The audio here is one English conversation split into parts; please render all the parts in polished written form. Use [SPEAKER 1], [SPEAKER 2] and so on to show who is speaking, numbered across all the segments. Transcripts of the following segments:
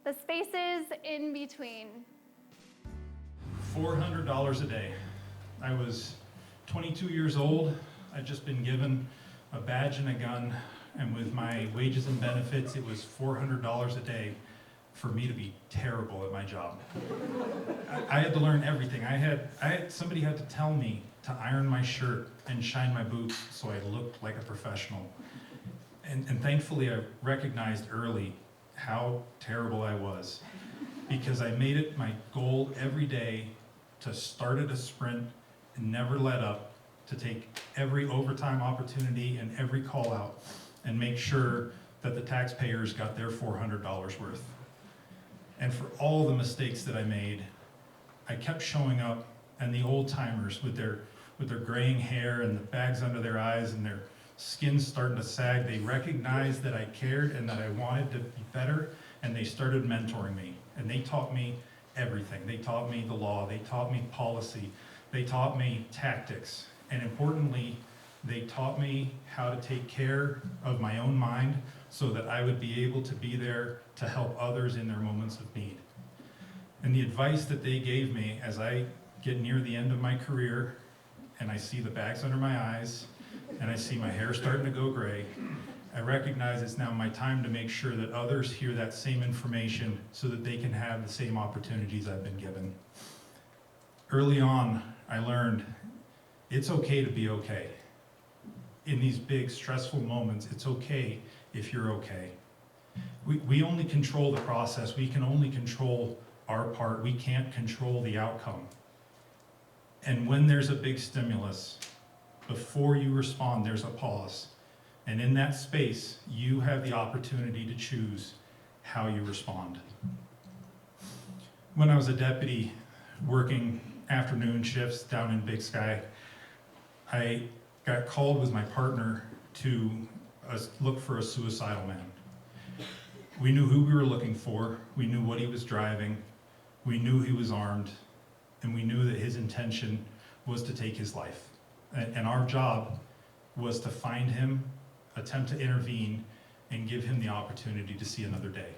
[SPEAKER 1] the spaces in between.
[SPEAKER 2] $400 a day. I was 22 years old. I'd just been given a badge and a gun, and with my wages and benefits, it was $400 a day for me to be terrible at my job. I had to learn everything. Somebody had to tell me to iron my shirt and shine my boots so I looked like a professional. And thankfully, I recognized early how terrible I was, because I made it my goal every day to start at a sprint and never let up, to take every overtime opportunity and every call out and make sure that the taxpayers got their $400 worth. And for all the mistakes that I made, I kept showing up, and the old timers with their graying hair and the bags under their eyes and their skin starting to sag, they recognized that I cared and that I wanted to be better, and they started mentoring me. And they taught me everything. They taught me the law, they taught me policy, they taught me tactics, and importantly, they taught me how to take care of my own mind so that I would be able to be there to help others in their moments of need. And the advice that they gave me as I get near the end of my career and I see the bags under my eyes and I see my hair starting to go gray, I recognize it's now my time to make sure that others hear that same information so that they can have the same opportunities I've been given. Early on, I learned it's okay to be okay. In these big, stressful moments, it's okay if you're okay. We only control the process. We can only control our part. We can't control the outcome. And when there's a big stimulus, before you respond, there's a pause. And in that space, you have the opportunity to choose how you respond. When I was a deputy working afternoon shifts down in Big Sky, I got called with my partner to look for a suicidal man. We knew who we were looking for, we knew what he was driving, we knew he was armed, and we knew that his intention was to take his life. And our job was to find him, attempt to intervene, and give him the opportunity to see another day.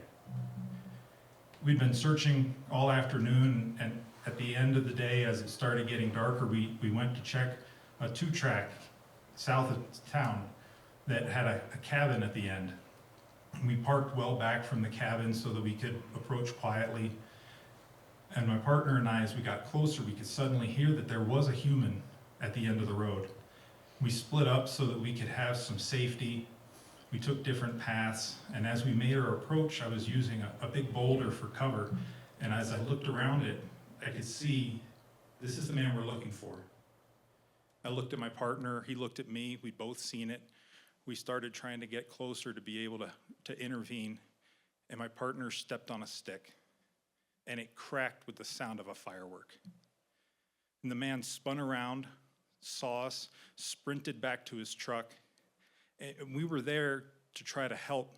[SPEAKER 2] We'd been searching all afternoon, and at the end of the day, as it started getting darker, we went to check a 2-track south of town that had a cabin at the end. We parked well back from the cabin so that we could approach quietly. And my partner and I, as we got closer, we could suddenly hear that there was a human at the end of the road. We split up so that we could have some safety. We took different paths, and as we made our approach, I was using a big boulder for cover. And as I looked around it, I could see, this is the man we're looking for. I looked at my partner, he looked at me, we'd both seen it. We started trying to get closer to be able to intervene, and my partner stepped on a stick, and it cracked with the sound of a firework. And the man spun around, saw us, sprinted back to his truck, and we were there to try to help,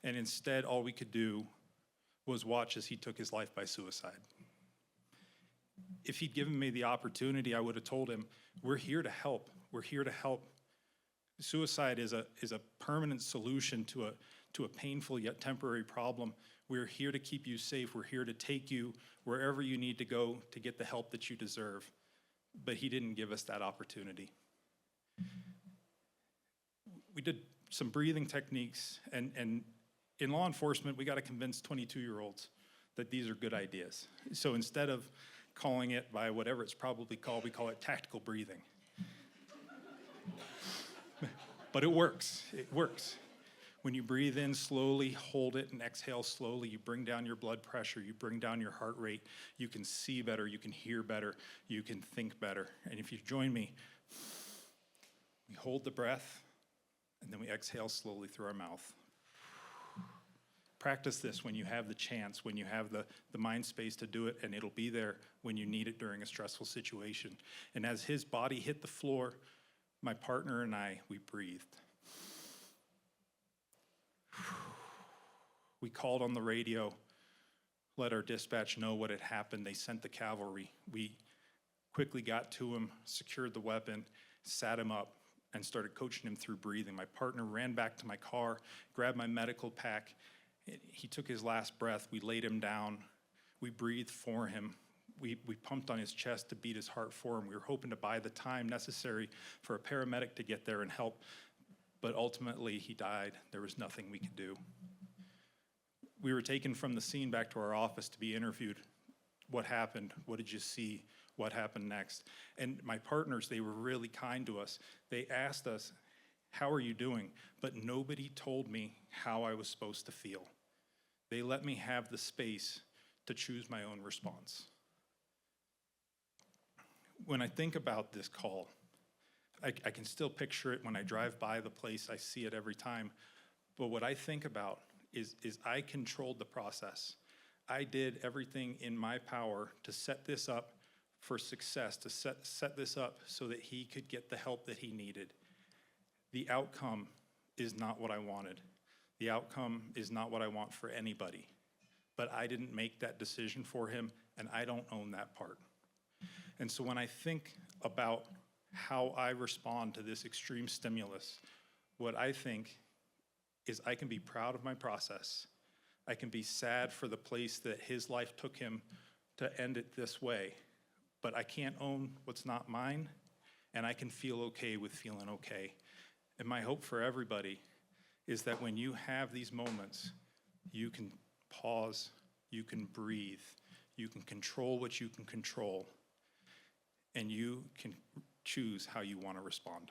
[SPEAKER 2] and instead all we could do was watch as he took his life by suicide. If he'd given me the opportunity, I would have told him, we're here to help. We're here to help. Suicide is a permanent solution to a painful yet temporary problem. We're here to keep you safe. We're here to take you wherever you need to go to get the help that you deserve. But he didn't give us that opportunity. We did some breathing techniques, and in law enforcement, we got to convince 22-year-olds that these are good ideas. So instead of calling it by whatever it's probably called, we call it tactical breathing. But it works. It works. When you breathe in slowly, hold it, and exhale slowly, you bring down your blood pressure, you bring down your heart rate, you can see better, you can hear better, you can think better. And if you join me, we hold the breath, and then we exhale slowly through our mouth. Practice this when you have the chance, when you have the mind space to do it, and it'll be there when you need it during a stressful situation. And as his body hit the floor, my partner and I, we breathed. We called on the radio, let our dispatch know what had happened. They sent the cavalry. We quickly got to him, secured the weapon, sat him up, and started coaching him through breathing. My partner ran back to my car, grabbed my medical pack, He took his last breath. We laid him down. We breathed for him. We pumped on his chest to beat his heart for him. We were hoping to buy the time necessary for a paramedic to get there and help, but ultimately he died. There was nothing we could do. We were taken from the scene back to our office to be interviewed. What happened? What did you see? What happened next? And my partners, they were really kind to us. They asked us, how are you doing? But nobody told me how I was supposed to feel. They let me have the space to choose my own response. When I think about this call, I can still picture it when I drive by the place. I see it every time. But what I think about is I controlled the process. I did everything in my power to set this up for success, to set this up so that he could get the help that he needed. The outcome is not what I wanted. The outcome is not what I want for anybody. But I didn't make that decision for him, and I don't own that part. And so when I think about how I respond to this extreme stimulus, what I think is I can be proud of my process. I can be sad for the place that his life took him to end it this way, but I can't own what's not mine, and I can feel okay with feeling okay. And my hope for everybody is that when you have these moments, you can pause, you can breathe, you can control what you can control, and you can choose how you want to respond.